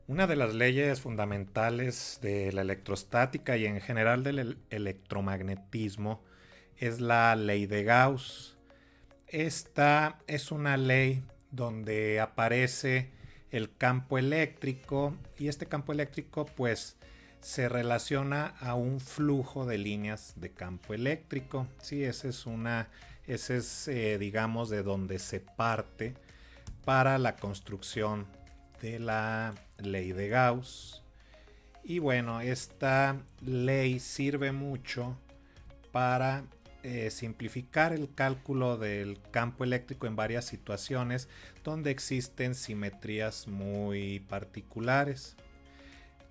Una de las leyes fundamentales de la electrostática y en general del electromagnetismo es la ley de Gauss. Esta es una ley donde aparece el campo eléctrico y este campo eléctrico pues se relaciona a un flujo de líneas de campo eléctrico. Sí, ese es digamos de donde se parte para la construcción de la ley de Gauss. Y bueno, esta ley sirve mucho para simplificar el cálculo del campo eléctrico en varias situaciones donde existen simetrías muy particulares.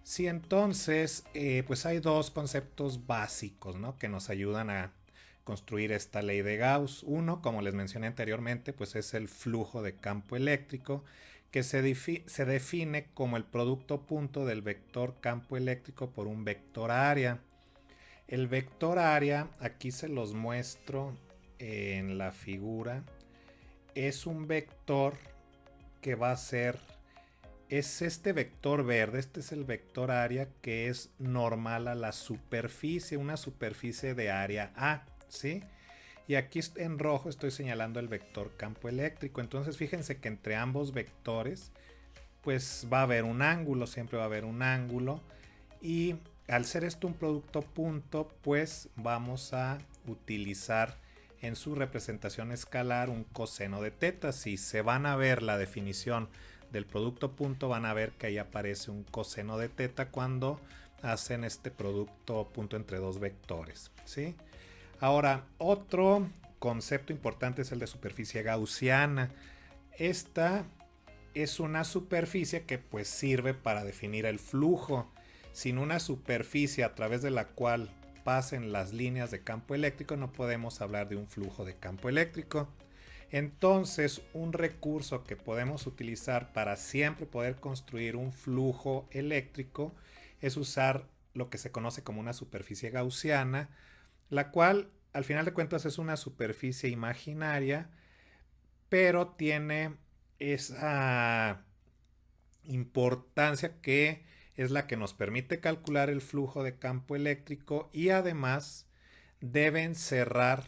Sí, entonces, pues hay dos conceptos básicos, ¿no?, que nos ayudan a construir esta ley de Gauss. Uno, como les mencioné anteriormente, pues es el flujo de campo eléctrico, que se define como el producto punto del vector campo eléctrico por un vector área. El vector área, aquí se los muestro en la figura, es un vector que va a ser, es este vector verde, este es el vector área que es normal a la superficie, una superficie de área A, ¿sí? Y aquí en rojo estoy señalando el vector campo eléctrico. Entonces fíjense que entre ambos vectores pues va a haber un ángulo, siempre va a haber un ángulo. Y al ser esto un producto punto, pues vamos a utilizar en su representación escalar un coseno de teta. Si se van a ver la definición del producto punto, van a ver que ahí aparece un coseno de teta cuando hacen este producto punto entre dos vectores, ¿sí? Ahora, otro concepto importante es el de superficie gaussiana. Esta es una superficie que pues sirve para definir el flujo. Sin una superficie a través de la cual pasen las líneas de campo eléctrico no podemos hablar de un flujo de campo eléctrico. Entonces, un recurso que podemos utilizar para siempre poder construir un flujo eléctrico es usar lo que se conoce como una superficie gaussiana, la cual al final de cuentas es una superficie imaginaria, pero tiene esa importancia que es la que nos permite calcular el flujo de campo eléctrico y además deben cerrar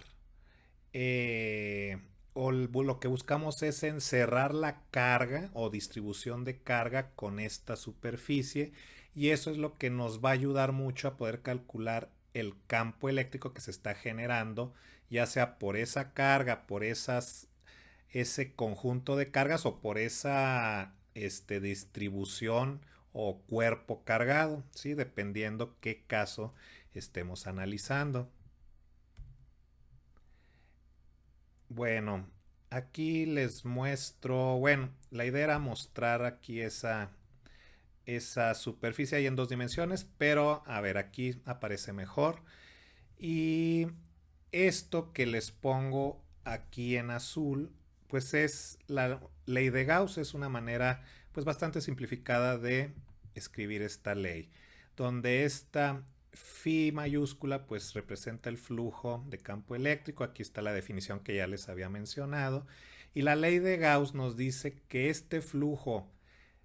o lo que buscamos es encerrar la carga o distribución de carga con esta superficie, y eso es lo que nos va a ayudar mucho a poder calcular el campo eléctrico que se está generando, ya sea por esa carga, por ese conjunto de cargas o por esa distribución o cuerpo cargado, ¿sí?, dependiendo qué caso estemos analizando. Bueno, aquí les muestro, bueno, la idea era mostrar aquí esa superficie ahí en dos dimensiones, pero a ver, aquí aparece mejor. Y esto que les pongo aquí en azul, pues es la ley de Gauss, es una manera pues bastante simplificada de escribir esta ley, donde esta phi mayúscula pues representa el flujo de campo eléctrico. Aquí está la definición que ya les había mencionado, y la ley de Gauss nos dice que este flujo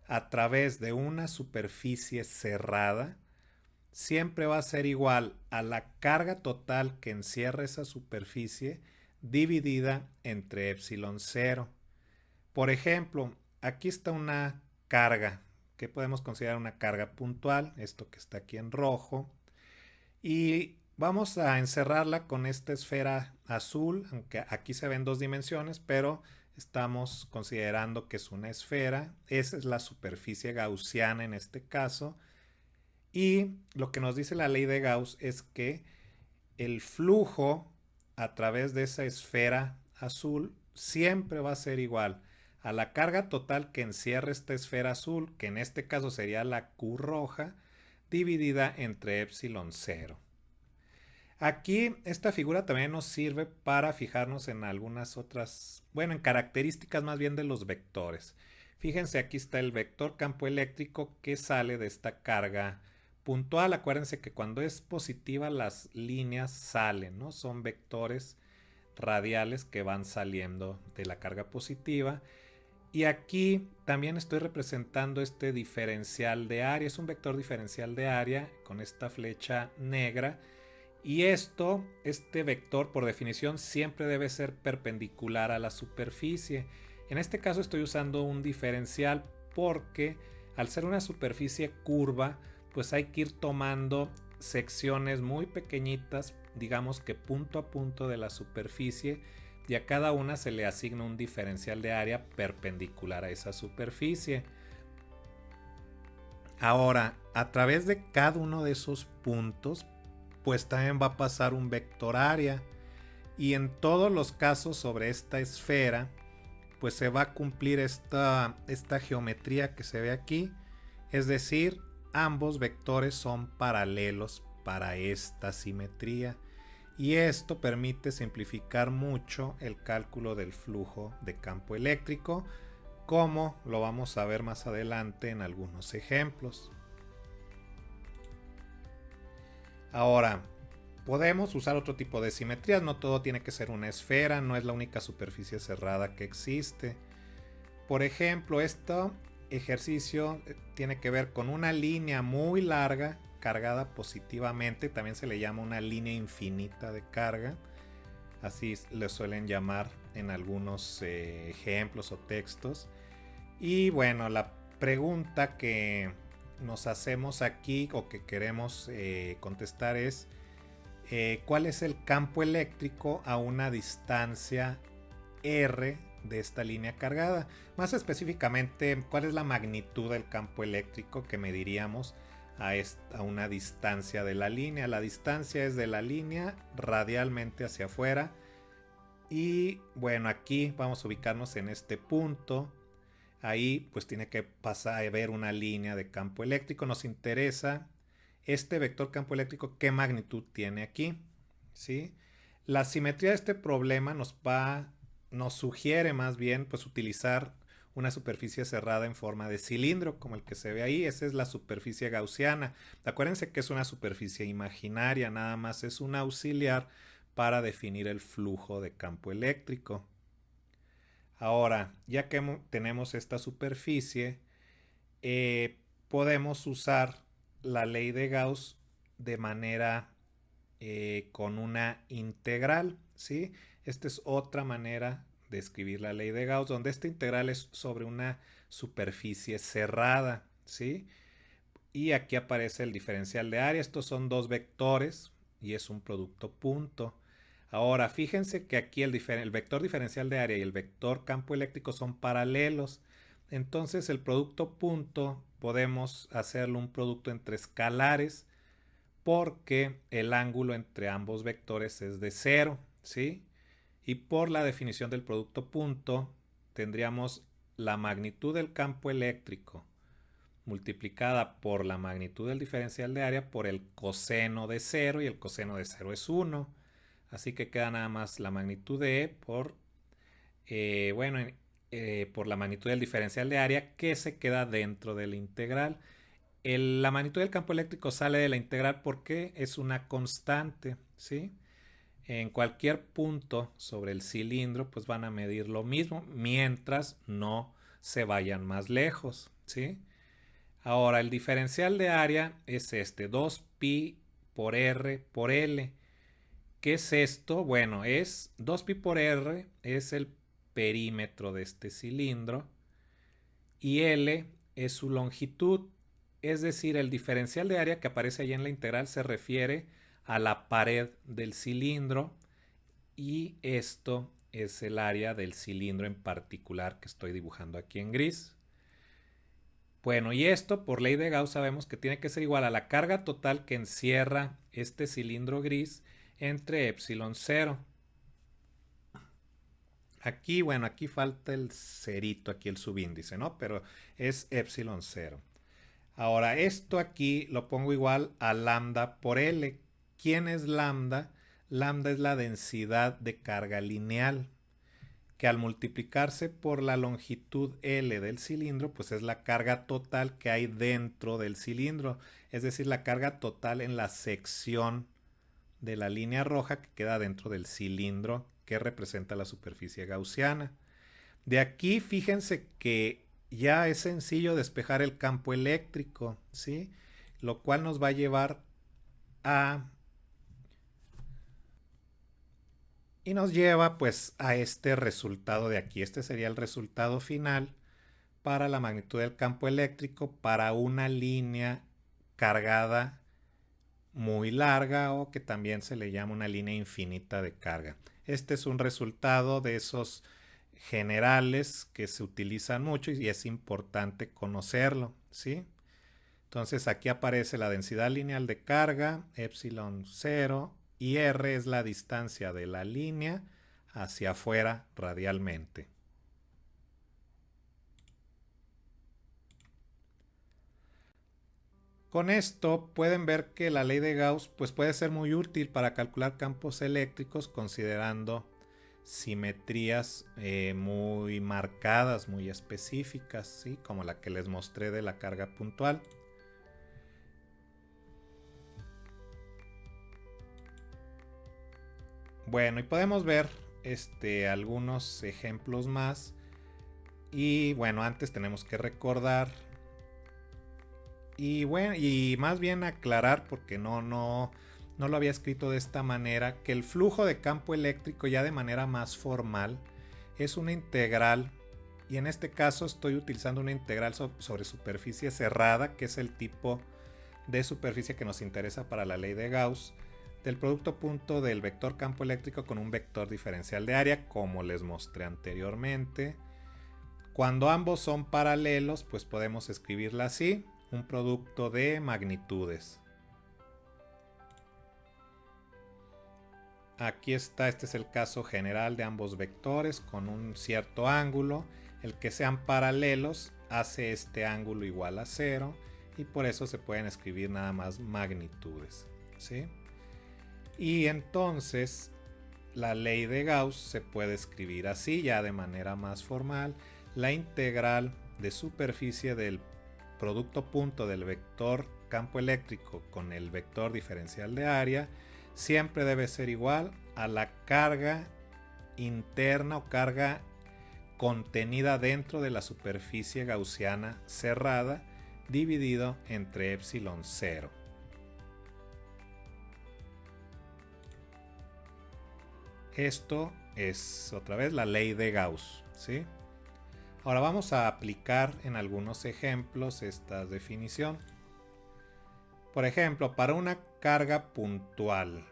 a través de una superficie cerrada siempre va a ser igual a la carga total que encierra esa superficie dividida entre epsilon cero. Por ejemplo, aquí está una carga que podemos considerar una carga puntual, esto que está aquí en rojo, y vamos a encerrarla con esta esfera azul, aunque aquí se ven dos dimensiones, pero estamos considerando que es una esfera. Esa es la superficie gaussiana en este caso. Y lo que nos dice la ley de Gauss es que el flujo a través de esa esfera azul siempre va a ser igual a la carga total que encierra esta esfera azul, que en este caso sería la Q roja, dividida entre epsilon cero. Aquí esta figura también nos sirve para fijarnos en algunas otras, bueno, en características más bien de los vectores. Fíjense, aquí está el vector campo eléctrico que sale de esta carga puntual. Acuérdense que cuando es positiva las líneas salen, ¿no? Son vectores radiales que van saliendo de la carga positiva. Y aquí también estoy representando este diferencial de área. Es un vector diferencial de área con esta flecha negra. Y este vector por definición siempre debe ser perpendicular a la superficie. En este caso estoy usando un diferencial porque al ser una superficie curva, pues hay que ir tomando secciones muy pequeñitas, digamos que punto a punto de la superficie, y a cada una se le asigna un diferencial de área perpendicular a esa superficie. Ahora, a través de cada uno de esos puntos, pues también va a pasar un vector área. Y en todos los casos sobre esta esfera, pues se va a cumplir esta geometría que se ve aquí. Es decir, ambos vectores son paralelos para esta simetría. Y esto permite simplificar mucho el cálculo del flujo de campo eléctrico, como lo vamos a ver más adelante en algunos ejemplos. Ahora, podemos usar otro tipo de simetrías, no todo tiene que ser una esfera, no es la única superficie cerrada que existe. Por ejemplo, este ejercicio tiene que ver con una línea muy larga cargada positivamente, también se le llama una línea infinita de carga, así le suelen llamar en algunos ejemplos o textos. Y bueno, la pregunta que nos hacemos aquí o que queremos contestar es ¿cuál es el campo eléctrico a una distancia R de esta línea cargada? Más específicamente, ¿cuál es la magnitud del campo eléctrico que mediríamos a una distancia de la línea? La distancia es de la línea radialmente hacia afuera. Y bueno, aquí vamos a ubicarnos en este punto. Ahí pues tiene que pasar a ver una línea de campo eléctrico. Nos interesa este vector campo eléctrico, ¿qué magnitud tiene aquí? ¿Sí? La simetría de este problema nos sugiere más bien pues utilizar una superficie cerrada en forma de cilindro, como el que se ve ahí. Esa es la superficie gaussiana. Acuérdense que es una superficie imaginaria, nada más es un auxiliar para definir el flujo de campo eléctrico. Ahora, ya que tenemos esta superficie, podemos usar la ley de Gauss de manera con una integral, ¿sí? Esta es otra manera de escribir la ley de Gauss, donde esta integral es sobre una superficie cerrada, ¿sí? Y aquí aparece el diferencial de área. Estos son dos vectores y es un producto punto. Ahora, fíjense que aquí el vector diferencial de área y el vector campo eléctrico son paralelos. Entonces el producto punto podemos hacerlo un producto entre escalares porque el ángulo entre ambos vectores es de 0, ¿sí? Y por la definición del producto punto tendríamos la magnitud del campo eléctrico multiplicada por la magnitud del diferencial de área por el coseno de 0, y el coseno de 0 es 1. Así que queda nada más la magnitud de E por la magnitud del diferencial de área, que se queda dentro de la integral. La magnitud del campo eléctrico sale de la integral porque es una constante, ¿sí? En cualquier punto sobre el cilindro pues van a medir lo mismo mientras no se vayan más lejos, ¿sí? Ahora el diferencial de área es 2pi por r por L. ¿Qué es esto? Bueno, es 2pi por r es el perímetro de este cilindro y L es su longitud. Es decir, el diferencial de área que aparece ahí en la integral se refiere a la pared del cilindro y esto es el área del cilindro en particular que estoy dibujando aquí en gris. Bueno, y esto por ley de Gauss sabemos que tiene que ser igual a la carga total que encierra este cilindro gris entre epsilon 0. Aquí, bueno, aquí falta el cerito, aquí el subíndice, ¿no? Pero es epsilon 0. Ahora, esto aquí lo pongo igual a lambda por L. ¿Quién es lambda? Lambda es la densidad de carga lineal, que al multiplicarse por la longitud L del cilindro, pues es la carga total que hay dentro del cilindro, es decir, la carga total en la sección de la línea roja que queda dentro del cilindro que representa la superficie gaussiana. De aquí fíjense que ya es sencillo despejar el campo eléctrico, ¿sí? Lo cual nos va a llevar a... Y nos lleva pues a este resultado de aquí. Este sería el resultado final para la magnitud del campo eléctrico para una línea cargada muy larga o que también se le llama una línea infinita de carga. Este es un resultado de esos generales que se utilizan mucho y es importante conocerlo, ¿sí? Entonces aquí aparece la densidad lineal de carga, epsilon 0, y r es la distancia de la línea hacia afuera radialmente. Con esto pueden ver que la ley de Gauss pues, puede ser muy útil para calcular campos eléctricos considerando simetrías muy marcadas, muy específicas, ¿sí? Como la que les mostré de la carga puntual. Bueno, y podemos ver algunos ejemplos más. Y bueno, antes tenemos que recordar y bueno, y más bien aclarar, porque no lo había escrito de esta manera, que el flujo de campo eléctrico ya de manera más formal es una integral, y en este caso estoy utilizando una integral sobre superficie cerrada, que es el tipo de superficie que nos interesa para la ley de Gauss, del producto punto del vector campo eléctrico con un vector diferencial de área, como les mostré anteriormente. Cuando ambos son paralelos, pues podemos escribirla así: un producto de magnitudes. Aquí está, este es el caso general de ambos vectores con un cierto ángulo. El que sean paralelos hace este ángulo igual a 0 y por eso se pueden escribir nada más magnitudes, ¿sí? Y entonces la ley de Gauss se puede escribir así ya de manera más formal: la integral de superficie del producto punto del vector campo eléctrico con el vector diferencial de área siempre debe ser igual a la carga interna o carga contenida dentro de la superficie gaussiana cerrada dividido entre epsilon 0. Esto es otra vez la ley de Gauss, ¿sí? Ahora vamos a aplicar en algunos ejemplos esta definición. Por ejemplo, para una carga puntual,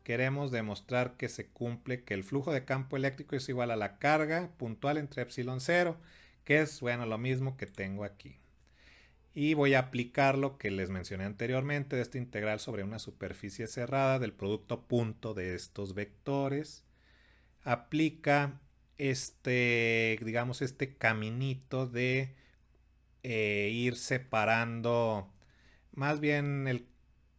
queremos demostrar que se cumple que el flujo de campo eléctrico es igual a la carga puntual entre epsilon 0, que es, bueno, lo mismo que tengo aquí. Y voy a aplicar lo que les mencioné anteriormente de esta integral sobre una superficie cerrada del producto punto de estos vectores. Aplica digamos, este caminito de ir separando, más bien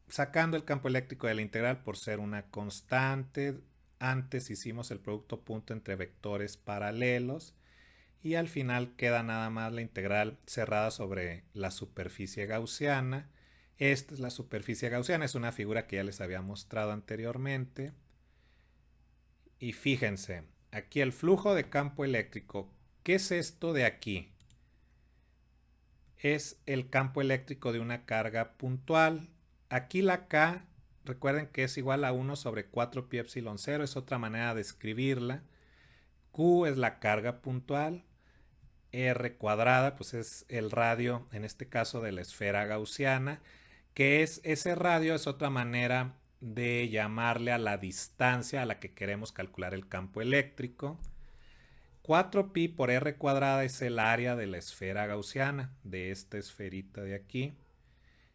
sacando el campo eléctrico de la integral por ser una constante. Antes hicimos el producto punto entre vectores paralelos y al final queda nada más la integral cerrada sobre la superficie gaussiana. Esta es la superficie gaussiana, es una figura que ya les había mostrado anteriormente. Y fíjense, aquí el flujo de campo eléctrico, ¿qué es esto de aquí? Es el campo eléctrico de una carga puntual. Aquí la K, recuerden que es igual a 1 sobre 4 pi epsilon 0, es otra manera de escribirla. Q es la carga puntual. R cuadrada, pues es el radio, en este caso de la esfera gaussiana, que es ese radio, es otra manera de llamarle a la distancia a la que queremos calcular el campo eléctrico. 4pi por r cuadrada es el área de la esfera gaussiana, de esta esferita de aquí.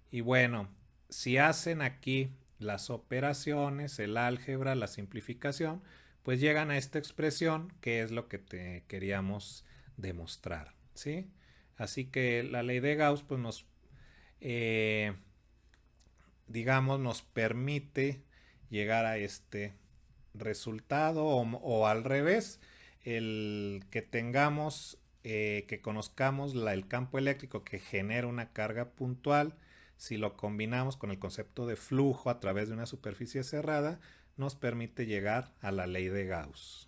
Y bueno, si hacen aquí las operaciones, el álgebra, la simplificación, pues llegan a esta expresión que es lo que queríamos demostrar, ¿sí? Así que la ley de Gauss pues digamos, nos permite llegar a este resultado o al revés, el que tengamos, que conozcamos el campo eléctrico que genera una carga puntual, si lo combinamos con el concepto de flujo a través de una superficie cerrada, nos permite llegar a la ley de Gauss.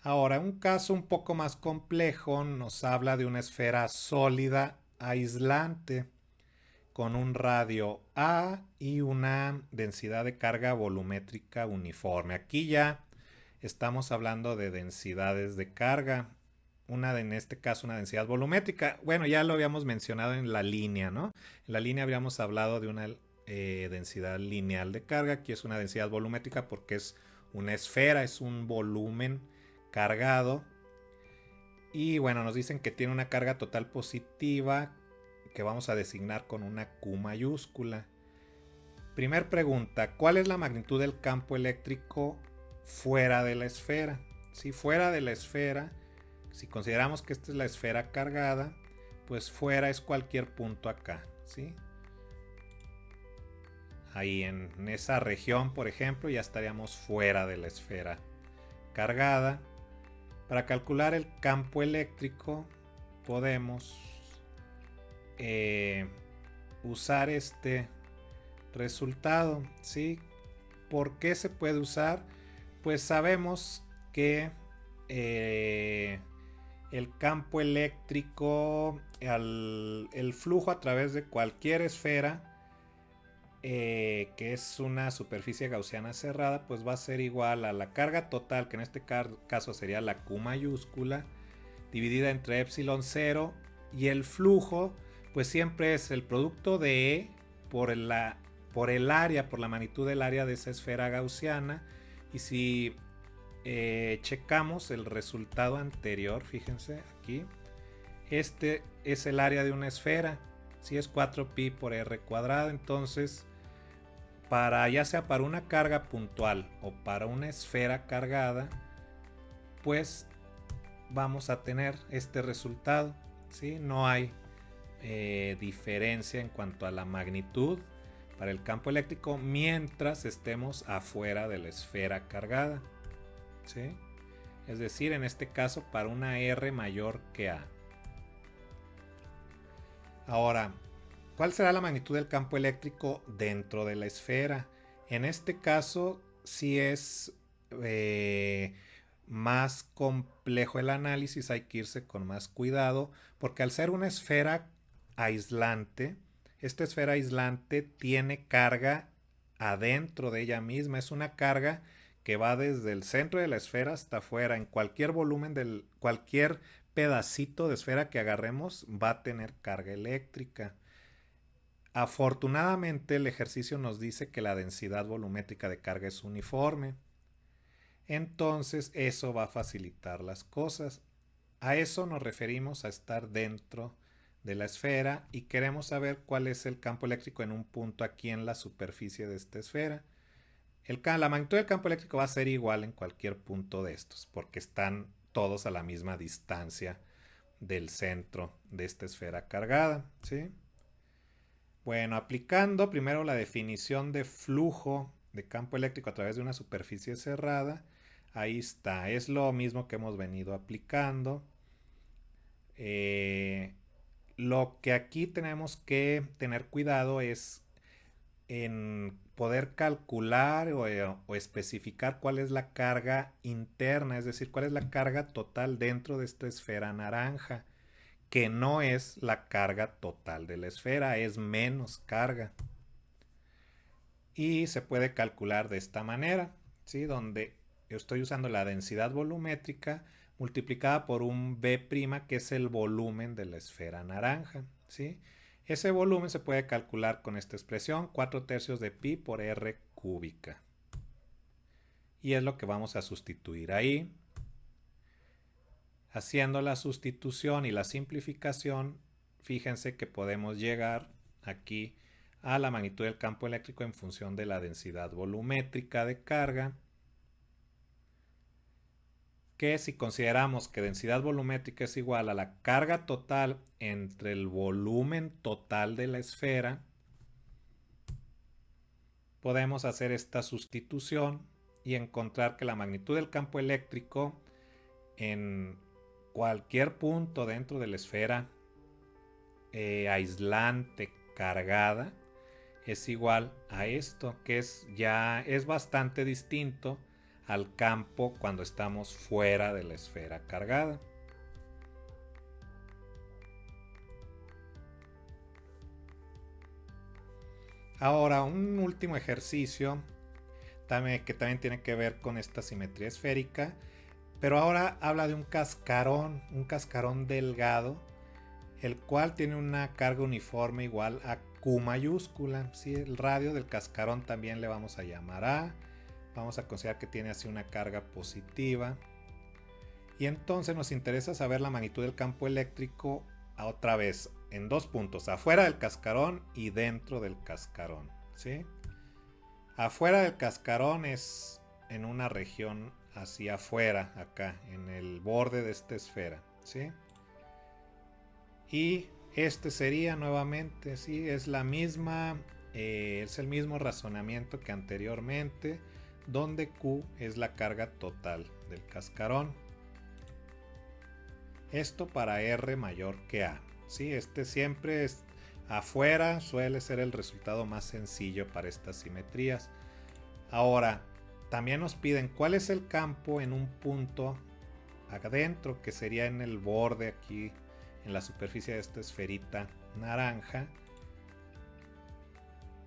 Ahora, un caso un poco más complejo nos habla de una esfera sólida aislante con un radio A y una densidad de carga volumétrica uniforme. Aquí ya estamos hablando de densidades de carga. En este caso, una densidad volumétrica. Bueno, ya lo habíamos mencionado en la línea, ¿no? En la línea habíamos hablado de una densidad lineal de carga. Aquí es una densidad volumétrica porque es una esfera, es un volumen cargado. Y bueno, nos dicen que tiene una carga total positiva que vamos a designar con una Q mayúscula. Primer pregunta, ¿cuál es la magnitud del campo eléctrico fuera de la esfera? Si fuera de la esfera, si consideramos que esta es la esfera cargada, pues fuera es cualquier punto acá, ¿sí? Ahí en esa región, por ejemplo, ya estaríamos fuera de la esfera cargada. Para calcular el campo eléctrico podemos usar este resultado, ¿sí? ¿Por qué se puede usar? Pues sabemos que el campo eléctrico, el flujo a través de cualquier esfera, que es una superficie gaussiana cerrada, pues va a ser igual a la carga total, que en este caso sería la Q mayúscula, dividida entre epsilon 0, y el flujo pues siempre es el producto de E por el área, por la magnitud del área de esa esfera gaussiana. Y si checamos el resultado anterior, fíjense aquí, este es el área de una esfera, si es 4pi por r cuadrado. Entonces, ya sea para una carga puntual o para una esfera cargada, pues vamos a tener este resultado, ¿sí? No hay diferencia en cuanto a la magnitud para el campo eléctrico mientras estemos afuera de la esfera cargada, ¿sí? Es decir, en este caso para una R mayor que A. Ahora, ¿cuál será la magnitud del campo eléctrico dentro de la esfera? En este caso, sí es más complejo el análisis, hay que irse con más cuidado, porque al ser una esfera aislante, esta esfera aislante tiene carga adentro de ella misma. Es una carga que va desde el centro de la esfera hasta afuera. En cualquier volumen cualquier pedacito de esfera que agarremos va a tener carga eléctrica. Afortunadamente el ejercicio nos dice que la densidad volumétrica de carga es uniforme. Entonces eso va a facilitar las cosas. A eso nos referimos, a estar dentro de la esfera, y queremos saber cuál es el campo eléctrico en un punto aquí en la superficie de esta esfera. La magnitud del campo eléctrico va a ser igual en cualquier punto de estos, porque están todos a la misma distancia del centro de esta esfera cargada, ¿sí? Bueno, aplicando primero la definición de flujo de campo eléctrico a través de una superficie cerrada, ahí está, es lo mismo que hemos venido aplicando. Lo que aquí tenemos que tener cuidado es en poder calcular o especificar cuál es la carga interna, es decir, cuál es la carga total dentro de esta esfera naranja, que no es la carga total de la esfera, es menos carga. Y se puede calcular de esta manera, ¿sí? Donde yo estoy usando la densidad volumétrica multiplicada por un B', que es el volumen de la esfera naranja, ¿sí? Ese volumen se puede calcular con esta expresión, 4/3 de pi por r cúbica. Y es lo que vamos a sustituir ahí. Haciendo la sustitución y la simplificación, fíjense que podemos llegar aquí a la magnitud del campo eléctrico en función de la densidad volumétrica de carga, que si consideramos que densidad volumétrica es igual a la carga total entre el volumen total de la esfera, podemos hacer esta sustitución y encontrar que la magnitud del campo eléctrico en cualquier punto dentro de la esfera aislante cargada es igual a esto, que ya es bastante distinto al campo cuando estamos fuera de la esfera cargada. Ahora, un último ejercicio que también tiene que ver con esta simetría esférica, pero ahora habla de un cascarón delgado, el cual tiene una carga uniforme igual a Q mayúscula. ¿Sí? El radio del cascarón también le vamos a llamar A. Vamos a considerar que tiene así una carga positiva. Y entonces nos interesa saber la magnitud del campo eléctrico otra vez en dos puntos, afuera del cascarón y dentro del cascarón. ¿Sí? Afuera del cascarón es en una región hacia afuera, acá, en el borde de esta esfera. ¿Sí? Y este sería nuevamente, ¿sí? Es la misma, es el mismo razonamiento que anteriormente, donde Q es la carga total del cascarón. Esto para R mayor que A. ¿Sí? Este siempre es afuera, suele ser el resultado más sencillo para estas simetrías. Ahora, también nos piden cuál es el campo en un punto adentro, que sería en el borde aquí, en la superficie de esta esferita naranja.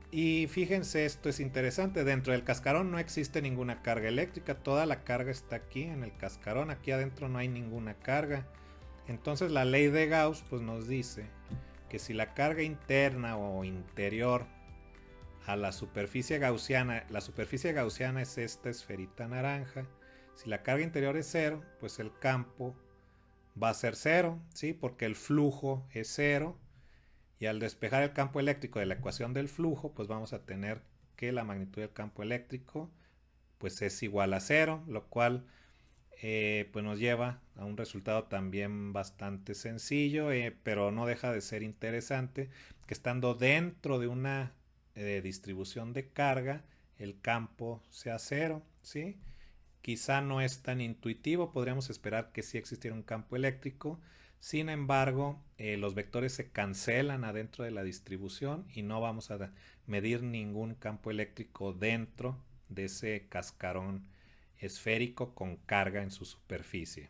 Y fíjense, esto es interesante, dentro del cascarón no existe ninguna carga eléctrica, toda la carga está aquí en el cascarón, aquí adentro no hay ninguna carga. Entonces la ley de Gauss pues nos dice que si la carga interna o interior a la superficie gaussiana es esta esferita naranja, si la carga interior es cero, pues el campo va a ser cero, ¿sí? Porque el flujo es cero, y al despejar el campo eléctrico de la ecuación del flujo, pues vamos a tener que la magnitud del campo eléctrico pues es igual a cero, lo cual pues nos lleva a un resultado también bastante sencillo, pero no deja de ser interesante, que estando dentro de una distribución de carga, el campo sea cero, ¿sí? Quizá no es tan intuitivo, podríamos esperar que sí existiera un campo eléctrico. Sin embargo, los vectores se cancelan adentro de la distribución y no vamos a medir ningún campo eléctrico dentro de ese cascarón esférico con carga en su superficie.